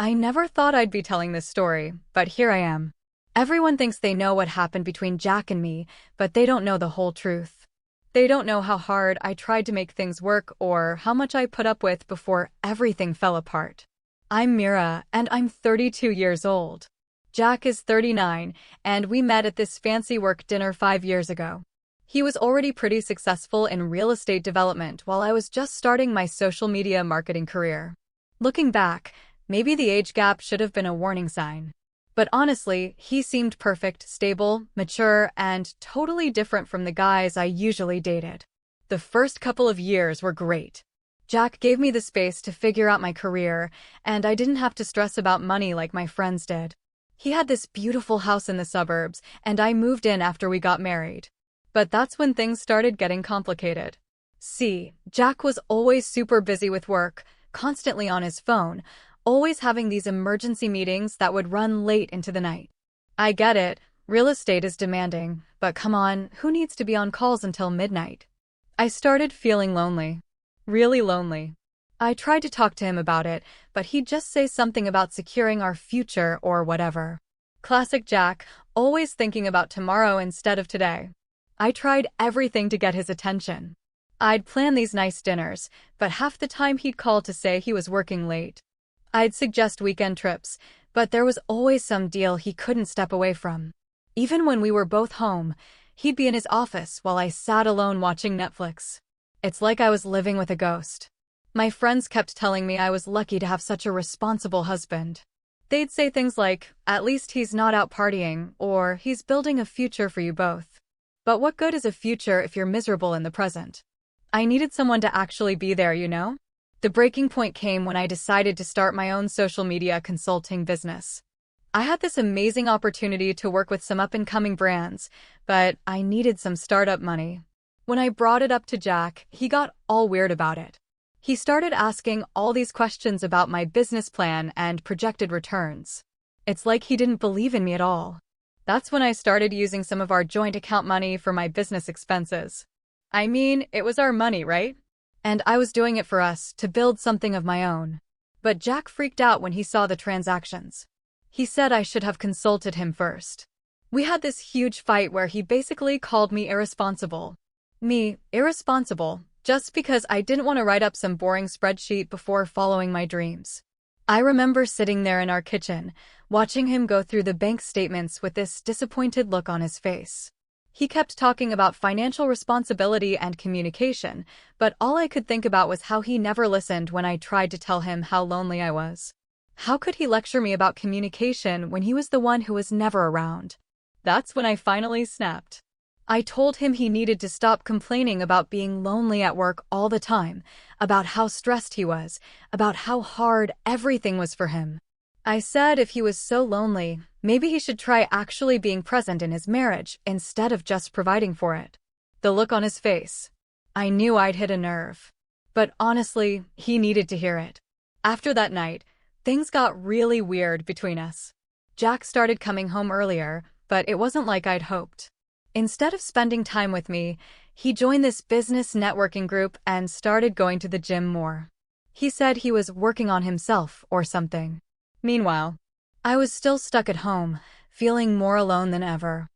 I never thought I'd be telling this story, but here I am. Everyone thinks they know what happened between Jack and me, but they don't know the whole truth. They don't know how hard I tried to make things work or how much I put up with before everything fell apart. I'm Mira, and I'm 32 years old. Jack is 39, and we met at this fancy work dinner 5 years ago. He was already pretty successful in real estate development while I was just starting my social media marketing career. Looking back, maybe the age gap should have been a warning sign. But honestly, he seemed perfect, stable, mature, and totally different from the guys I usually dated. The first couple of years were great. Jack gave me the space to figure out my career, and I didn't have to stress about money like my friends did. He had this beautiful house in the suburbs, and I moved in after we got married. But that's when things started getting complicated. See, Jack was always super busy with work, constantly on his phone, always having these emergency meetings that would run late into the night. I get it, real estate is demanding, but come on, who needs to be on calls until midnight? I started feeling lonely. Really lonely. I tried to talk to him about it, but he'd just say something about securing our future or whatever. Classic Jack, always thinking about tomorrow instead of today. I tried everything to get his attention. I'd plan these nice dinners, but half the time he'd call to say he was working late. I'd suggest weekend trips, but there was always some deal he couldn't step away from. Even when we were both home, he'd be in his office while I sat alone watching Netflix. It's like I was living with a ghost. My friends kept telling me I was lucky to have such a responsible husband. They'd say things like, "At least he's not out partying," or "He's building a future for you both." But what good is a future if you're miserable in the present? I needed someone to actually be there, you know? The breaking point came when I decided to start my own social media consulting business. I had this amazing opportunity to work with some up-and-coming brands, but I needed some startup money. When I brought it up to Jack, he got all weird about it. He started asking all these questions about my business plan and projected returns. It's like he didn't believe in me at all. That's when I started using some of our joint account money for my business expenses. I mean, it was our money, right? And I was doing it for us, to build something of my own. But Jack freaked out when he saw the transactions. He said I should have consulted him first. We had this huge fight where he basically called me irresponsible. Me, irresponsible, just because I didn't want to write up some boring spreadsheet before following my dreams. I remember sitting there in our kitchen, watching him go through the bank statements with this disappointed look on his face. He kept talking about financial responsibility and communication, but all I could think about was how he never listened when I tried to tell him how lonely I was. How could he lecture me about communication when he was the one who was never around? That's when I finally snapped. I told him he needed to stop complaining about being lonely at work all the time, about how stressed he was, about how hard everything was for him. I said if he was so lonely, maybe he should try actually being present in his marriage instead of just providing for it. The look on his face. I knew I'd hit a nerve. But honestly, he needed to hear it. After that night, things got really weird between us. Jack started coming home earlier, but it wasn't like I'd hoped. Instead of spending time with me, he joined this business networking group and started going to the gym more. He said he was working on himself or something. Meanwhile, I was still stuck at home, feeling more alone than ever.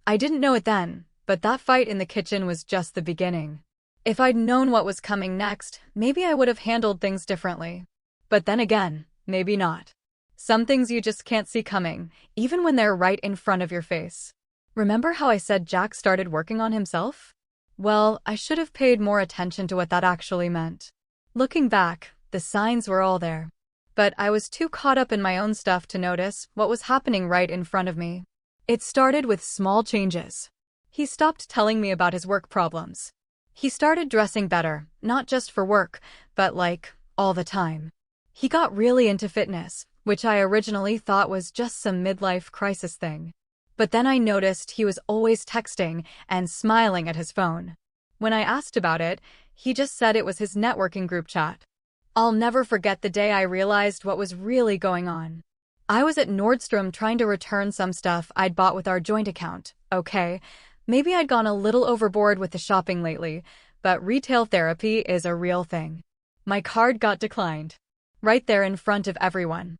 I didn't know it then, but that fight in the kitchen was just the beginning. If I'd known what was coming next, maybe I would have handled things differently. But then again, maybe not. Some things you just can't see coming, even when they're right in front of your face. Remember how I said Jack started working on himself? Well, I should have paid more attention to what that actually meant. Looking back, the signs were all there. But I was too caught up in my own stuff to notice what was happening right in front of me. It started with small changes. He stopped telling me about his work problems. He started dressing better, not just for work, but all the time. He got really into fitness, which I originally thought was just some midlife crisis thing. But then I noticed he was always texting and smiling at his phone. When I asked about it, he just said it was his networking group chat. I'll never forget the day I realized what was really going on. I was at Nordstrom trying to return some stuff I'd bought with our joint account. Okay, maybe I'd gone a little overboard with the shopping lately, but retail therapy is a real thing. My card got declined. Right there in front of everyone.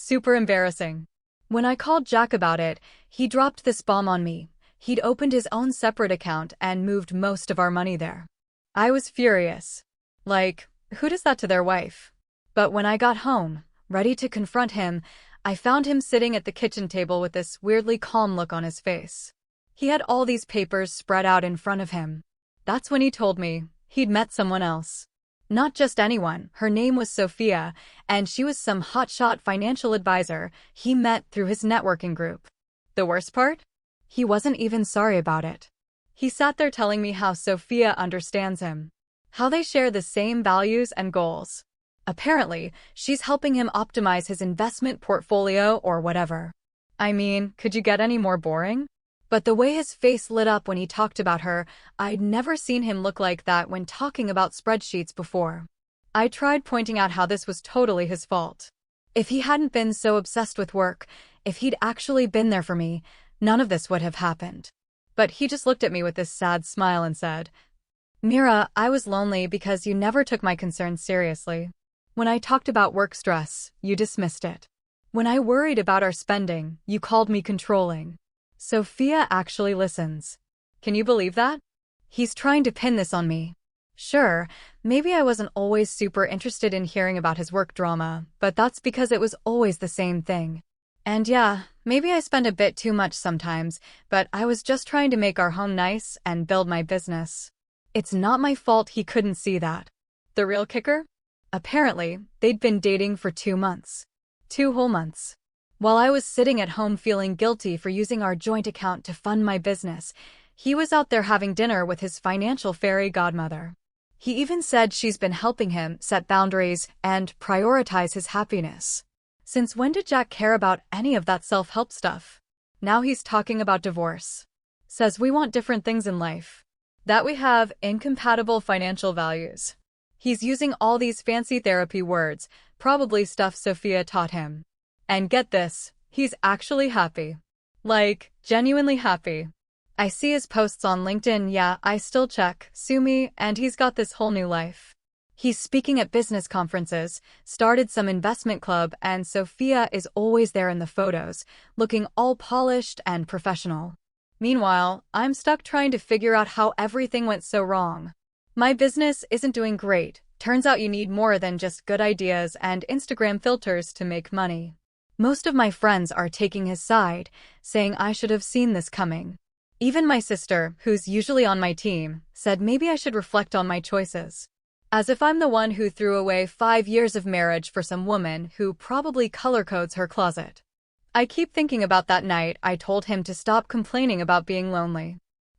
Super embarrassing. When I called Jack about it, he dropped this bomb on me. He'd opened his own separate account and moved most of our money there. I was furious. Like, who does that to their wife? But when I got home, ready to confront him, I found him sitting at the kitchen table with this weirdly calm look on his face. He had all these papers spread out in front of him. That's when he told me he'd met someone else. Not just anyone, her name was Sophia, and she was some hotshot financial advisor he met through his networking group. The worst part? He wasn't even sorry about it. He sat there telling me how Sophia understands him, how they share the same values and goals. Apparently, she's helping him optimize his investment portfolio or whatever. I mean, could you get any more boring? But the way his face lit up when he talked about her, I'd never seen him look like that when talking about spreadsheets before. I tried pointing out how this was totally his fault. If he hadn't been so obsessed with work, if he'd actually been there for me, none of this would have happened. But he just looked at me with this sad smile and said, "Mira, I was lonely because you never took my concerns seriously. When I talked about work stress, you dismissed it. When I worried about our spending, you called me controlling. Sophia actually listens. Can you believe that? He's trying to pin this on me. Sure, maybe I wasn't always super interested in hearing about his work drama, but that's because it was always the same thing. And yeah, maybe I spend a bit too much sometimes, but I was just trying to make our home nice and build my business. It's not my fault he couldn't see that." The real kicker? Apparently, they'd been dating for 2 months. 2 whole months. While I was sitting at home feeling guilty for using our joint account to fund my business, he was out there having dinner with his financial fairy godmother. He even said she's been helping him set boundaries and prioritize his happiness. Since when did Jack care about any of that self-help stuff? Now he's talking about divorce. Says we want different things in life. That we have incompatible financial values. He's using all these fancy therapy words, probably stuff Sophia taught him. And get this, he's actually happy. Like, genuinely happy. I see his posts on LinkedIn, yeah, I still check, sue me, and he's got this whole new life. He's speaking at business conferences, started some investment club, and Sophia is always there in the photos, looking all polished and professional. Meanwhile, I'm stuck trying to figure out how everything went so wrong. My business isn't doing great. Turns out you need more than just good ideas and Instagram filters to make money. Most of my friends are taking his side, saying I should have seen this coming. Even my sister, who's usually on my team, said maybe I should reflect on my choices. As if I'm the one who threw away 5 years of marriage for some woman who probably color codes her closet. I keep thinking about that night I told him to stop complaining about being lonely.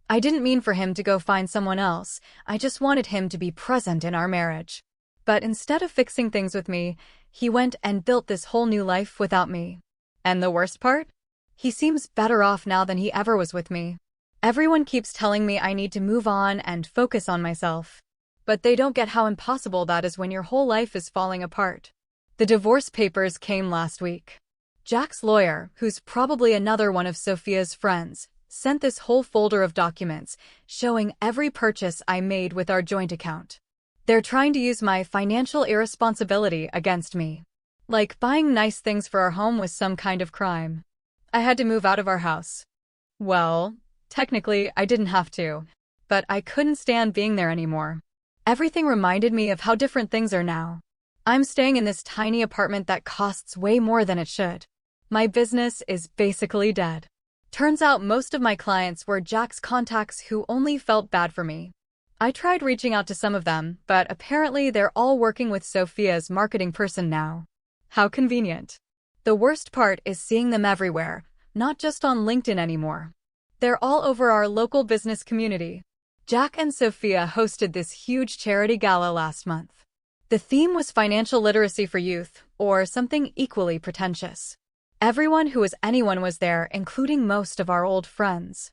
I didn't mean for him to go find someone else, I just wanted him to be present in our marriage. But instead of fixing things with me, he went and built this whole new life without me. And the worst part? He seems better off now than he ever was with me. Everyone keeps telling me I need to move on and focus on myself. But they don't get how impossible that is when your whole life is falling apart. The divorce papers came last week. Jack's lawyer, who's probably another one of Sophia's friends, sent this whole folder of documents showing every purchase I made with our joint account. They're trying to use my financial irresponsibility against me. Like buying nice things for our home was some kind of crime. I had to move out of our house. Well, technically I didn't have to, but I couldn't stand being there anymore. Everything reminded me of how different things are now. I'm staying in this tiny apartment that costs way more than it should. My business is basically dead. Turns out most of my clients were Jack's contacts who only felt bad for me. I tried reaching out to some of them, but apparently they're all working with Sophia's marketing person now. How convenient. The worst part is seeing them everywhere, not just on LinkedIn anymore. They're all over our local business community. Jack and Sophia hosted this huge charity gala last month. The theme was financial literacy for youth, or something equally pretentious. Everyone who was anyone was there, including most of our old friends.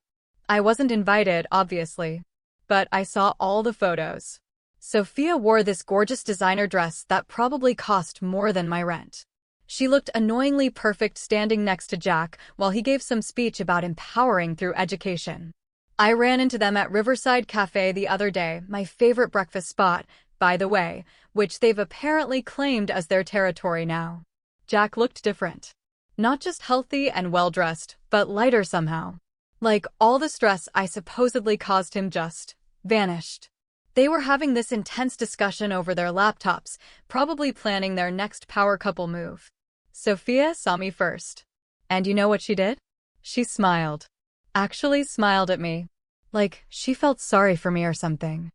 I wasn't invited, obviously, but I saw all the photos. Sophia wore this gorgeous designer dress that probably cost more than my rent. She looked annoyingly perfect standing next to Jack while he gave some speech about empowering through education. I ran into them at Riverside Cafe the other day, my favorite breakfast spot, by the way, which they've apparently claimed as their territory now. Jack looked different. Not just healthy and well-dressed, but lighter somehow. Like all the stress I supposedly caused him just vanished. They were having this intense discussion over their laptops, probably planning their next power couple move. Sophia saw me first. And you know what she did? She smiled. Actually smiled at me. Like she felt sorry for me or something.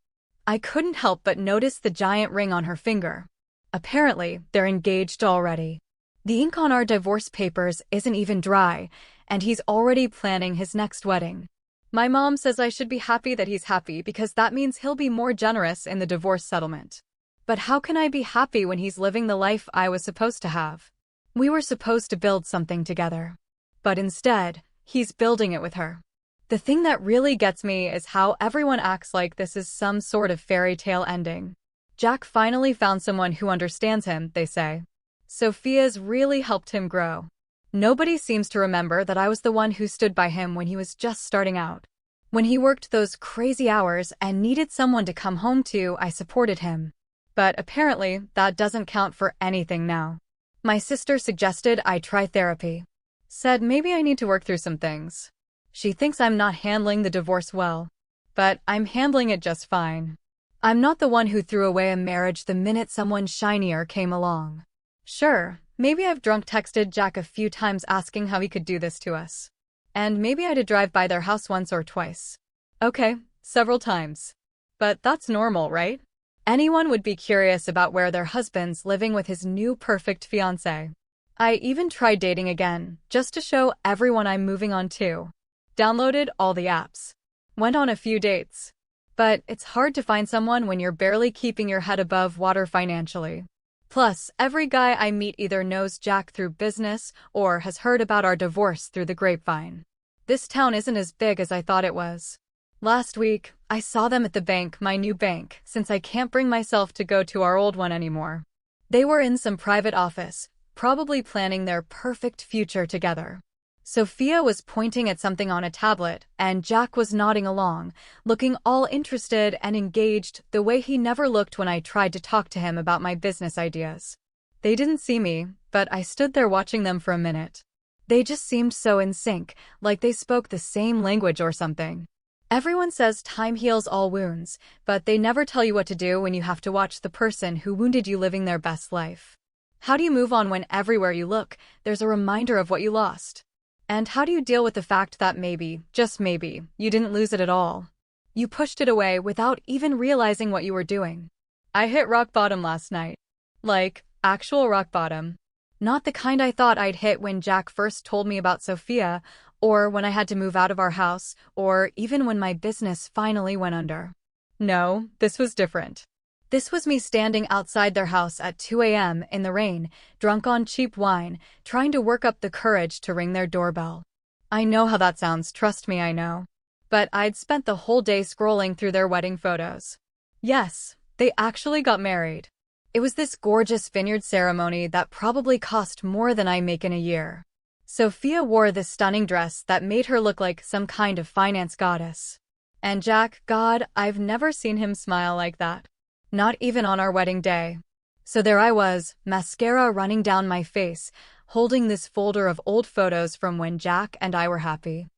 I couldn't help but notice the giant ring on her finger. Apparently, they're engaged already. The ink on our divorce papers isn't even dry, and he's already planning his next wedding. My mom says I should be happy that he's happy because that means he'll be more generous in the divorce settlement. But how can I be happy when he's living the life I was supposed to have? We were supposed to build something together. But instead, he's building it with her. The thing that really gets me is how everyone acts like this is some sort of fairy tale ending. Jack finally found someone who understands him, they say. Sophia's really helped him grow. Nobody seems to remember that I was the one who stood by him when he was just starting out. When he worked those crazy hours and needed someone to come home to, I supported him. But apparently, that doesn't count for anything now. My sister suggested I try therapy. Said maybe I need to work through some things. She thinks I'm not handling the divorce well. But I'm handling it just fine. I'm not the one who threw away a marriage the minute someone shinier came along. Sure, maybe I've drunk texted Jack a few times asking how he could do this to us. And maybe I did drive by their house once or twice. Okay, several times. But that's normal, right? Anyone would be curious about where their husband's living with his new perfect fiancé. I even tried dating again, just to show everyone I'm moving on to. Downloaded all the apps. Went on a few dates. But it's hard to find someone when you're barely keeping your head above water financially. Plus, every guy I meet either knows Jack through business or has heard about our divorce through the grapevine. This town isn't as big as I thought it was. Last week, I saw them at the bank, my new bank, since I can't bring myself to go to our old one anymore. They were in some private office, probably planning their perfect future together. Sophia was pointing at something on a tablet, and Jack was nodding along, looking all interested and engaged the way he never looked when I tried to talk to him about my business ideas. They didn't see me, but I stood there watching them for a minute. They just seemed so in sync, like they spoke the same language or something. Everyone says time heals all wounds, but they never tell you what to do when you have to watch the person who wounded you living their best life. How do you move on when everywhere you look, there's a reminder of what you lost? And how do you deal with the fact that maybe, just maybe, you didn't lose it at all? You pushed it away without even realizing what you were doing. I hit rock bottom last night. Like, actual rock bottom. Not the kind I thought I'd hit when Jack first told me about Sophia, or when I had to move out of our house, or even when my business finally went under. No, this was different. This was me standing outside their house at 2 a.m. in the rain, drunk on cheap wine, trying to work up the courage to ring their doorbell. I know how that sounds, trust me, I know. But I'd spent the whole day scrolling through their wedding photos. Yes, they actually got married. It was this gorgeous vineyard ceremony that probably cost more than I make in a year. Sophia wore this stunning dress that made her look like some kind of finance goddess. And Jack, God, I've never seen him smile like that. Not even on our wedding day. So there I was, mascara running down my face, holding this folder of old photos from when Jack and I were happy.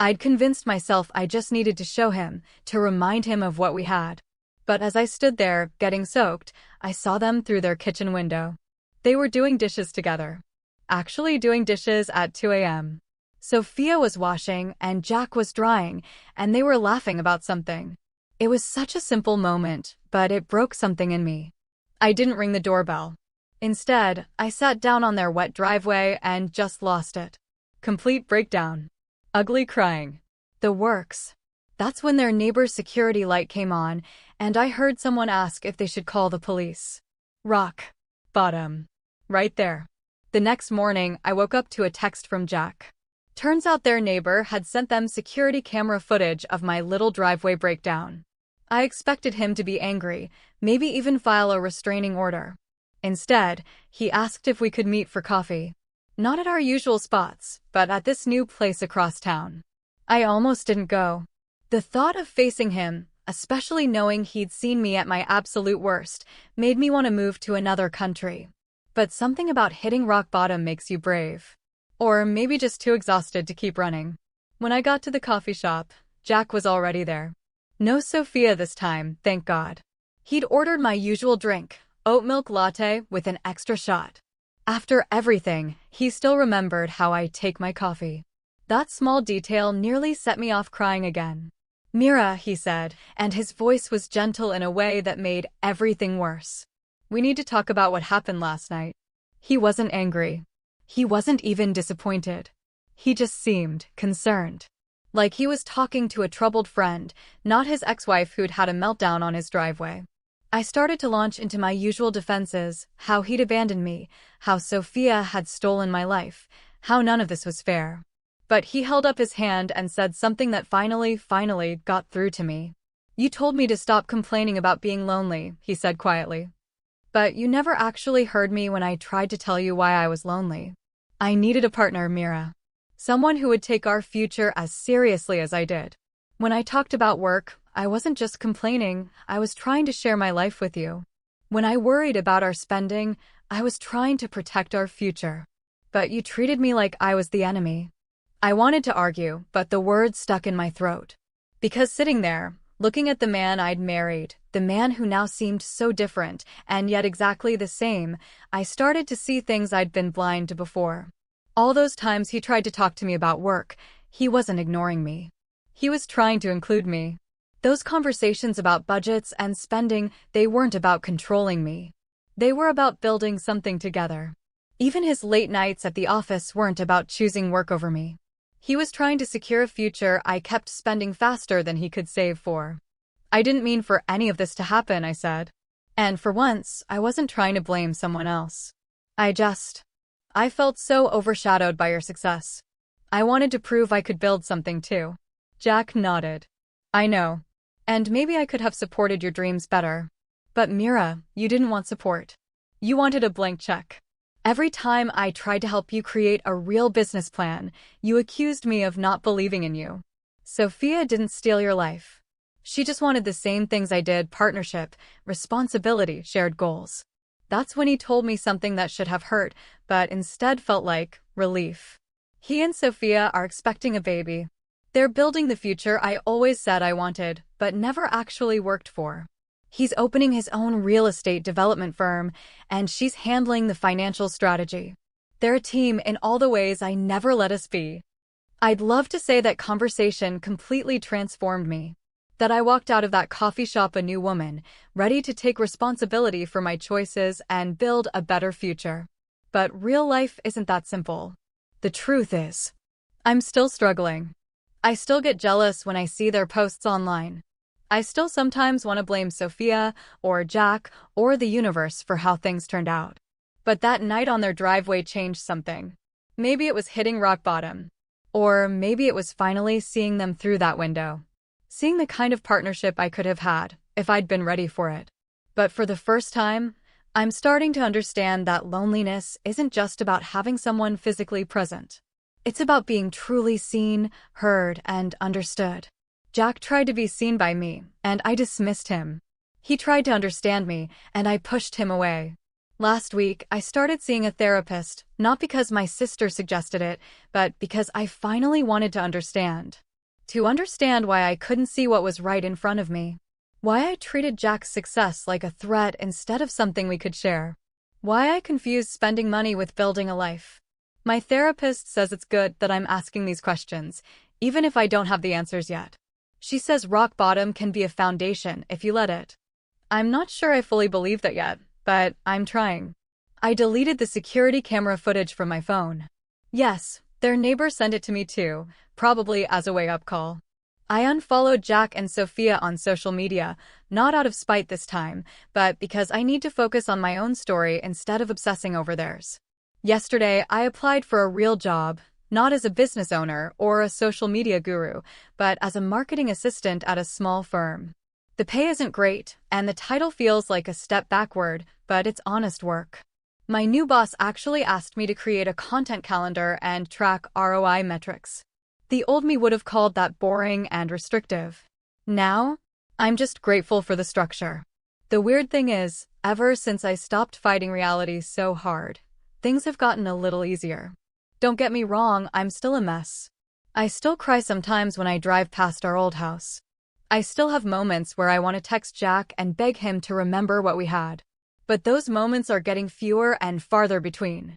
I'd convinced myself I just needed to show him, to remind him of what we had. But as I stood there, getting soaked, I saw them through their kitchen window. They were doing dishes together. Actually doing dishes at 2 a.m. Sophia was washing and Jack was drying, and they were laughing about something. It was such a simple moment, but it broke something in me. I didn't ring the doorbell. Instead, I sat down on their wet driveway and just lost it. Complete breakdown. Ugly crying. The works. That's when their neighbor's security light came on, and I heard someone ask if they should call the police. Rock bottom. Right there. The next morning, I woke up to a text from Jack. Turns out their neighbor had sent them security camera footage of my little driveway breakdown. I expected him to be angry, maybe even file a restraining order. Instead, he asked if we could meet for coffee. Not at our usual spots, but at this new place across town. I almost didn't go. The thought of facing him, especially knowing he'd seen me at my absolute worst, made me want to move to another country. But something about hitting rock bottom makes you brave. Or maybe just too exhausted to keep running. When I got to the coffee shop, Jack was already there. No Sophia this time, thank God. He'd ordered my usual drink, oat milk latte with an extra shot. After everything, he still remembered how I take my coffee. That small detail nearly set me off crying again. "Mira," he said, and his voice was gentle in a way that made everything worse. "We need to talk about what happened last night." He wasn't angry. He wasn't even disappointed. He just seemed concerned. Like he was talking to a troubled friend, not his ex-wife who'd had a meltdown on his driveway. I started to launch into my usual defenses, how he'd abandoned me, how Sophia had stolen my life, how none of this was fair. But he held up his hand and said something that finally got through to me. "You told me to stop complaining about being lonely," he said quietly. "But you never actually heard me when I tried to tell you why I was lonely. I needed a partner, Mira. Someone who would take our future as seriously as I did. When I talked about work, I wasn't just complaining, I was trying to share my life with you. When I worried about our spending, I was trying to protect our future. But you treated me like I was the enemy." I wanted to argue, but the words stuck in my throat. Because sitting there, looking at the man I'd married, the man who now seemed so different, and yet exactly the same, I started to see things I'd been blind to before. All those times he tried to talk to me about work, he wasn't ignoring me. He was trying to include me. Those conversations about budgets and spending, they weren't about controlling me. They were about building something together. Even his late nights at the office weren't about choosing work over me. He was trying to secure a future I kept spending faster than he could save for. "I didn't mean for any of this to happen," I said. And for once, I wasn't trying to blame someone else. I felt so overshadowed by your success. I wanted to prove I could build something too." Jack nodded. "I know. And maybe I could have supported your dreams better. But Mira, you didn't want support. You wanted a blank check. Every time I tried to help you create a real business plan, you accused me of not believing in you. Sophia didn't steal your life. She just wanted the same things I did: partnership, responsibility, shared goals." That's when he told me something that should have hurt, but instead felt like relief. He and Sophia are expecting a baby. They're building the future I always said I wanted, but never actually worked for. He's opening his own real estate development firm, and she's handling the financial strategy. They're a team in all the ways I never let us be. I'd love to say that conversation completely transformed me. That I walked out of that coffee shop a new woman, ready to take responsibility for my choices and build a better future. But real life isn't that simple. The truth is, I'm still struggling. I still get jealous when I see their posts online. I still sometimes want to blame Sophia, or Jack, or the universe for how things turned out. But that night on their driveway changed something. Maybe it was hitting rock bottom. Or maybe it was finally seeing them through that window. Seeing the kind of partnership I could have had, if I'd been ready for it. But for the first time, I'm starting to understand that loneliness isn't just about having someone physically present. It's about being truly seen, heard, and understood. Jack tried to be seen by me, and I dismissed him. He tried to understand me, and I pushed him away. Last week, I started seeing a therapist, not because my sister suggested it, but because I finally wanted to understand. To understand why I couldn't see what was right in front of me. Why I treated Jack's success like a threat instead of something we could share. Why I confused spending money with building a life. My therapist says it's good that I'm asking these questions, even if I don't have the answers yet. She says rock bottom can be a foundation if you let it. I'm not sure I fully believe that yet, but I'm trying. I deleted the security camera footage from my phone. Yes, their neighbor sent it to me too, probably as a wake-up call. I unfollowed Jack and Sophia on social media, not out of spite this time, but because I need to focus on my own story instead of obsessing over theirs. Yesterday, I applied for a real job, not as a business owner or a social media guru, but as a marketing assistant at a small firm. The pay isn't great, and the title feels like a step backward, but it's honest work. My new boss actually asked me to create a content calendar and track ROI metrics. The old me would have called that boring and restrictive. Now, I'm just grateful for the structure. The weird thing is, ever since I stopped fighting reality so hard, things have gotten a little easier. Don't get me wrong, I'm still a mess. I still cry sometimes when I drive past our old house. I still have moments where I want to text Jack and beg him to remember what we had. But those moments are getting fewer and farther between.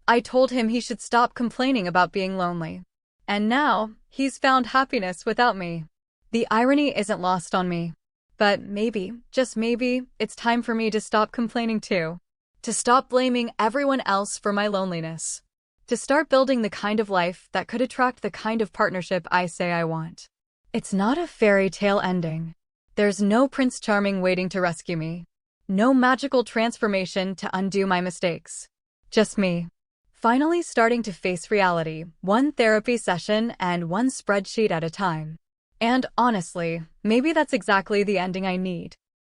I told him he should stop complaining about being lonely. And now, he's found happiness without me. The irony isn't lost on me. But maybe, just maybe, it's time for me to stop complaining too. To stop blaming everyone else for my loneliness. To start building the kind of life that could attract the kind of partnership I say I want. It's not a fairy tale ending. There's no Prince Charming waiting to rescue me. No magical transformation to undo my mistakes. Just me. Finally starting to face reality, one therapy session and one spreadsheet at a time. And honestly, maybe that's exactly the ending I need.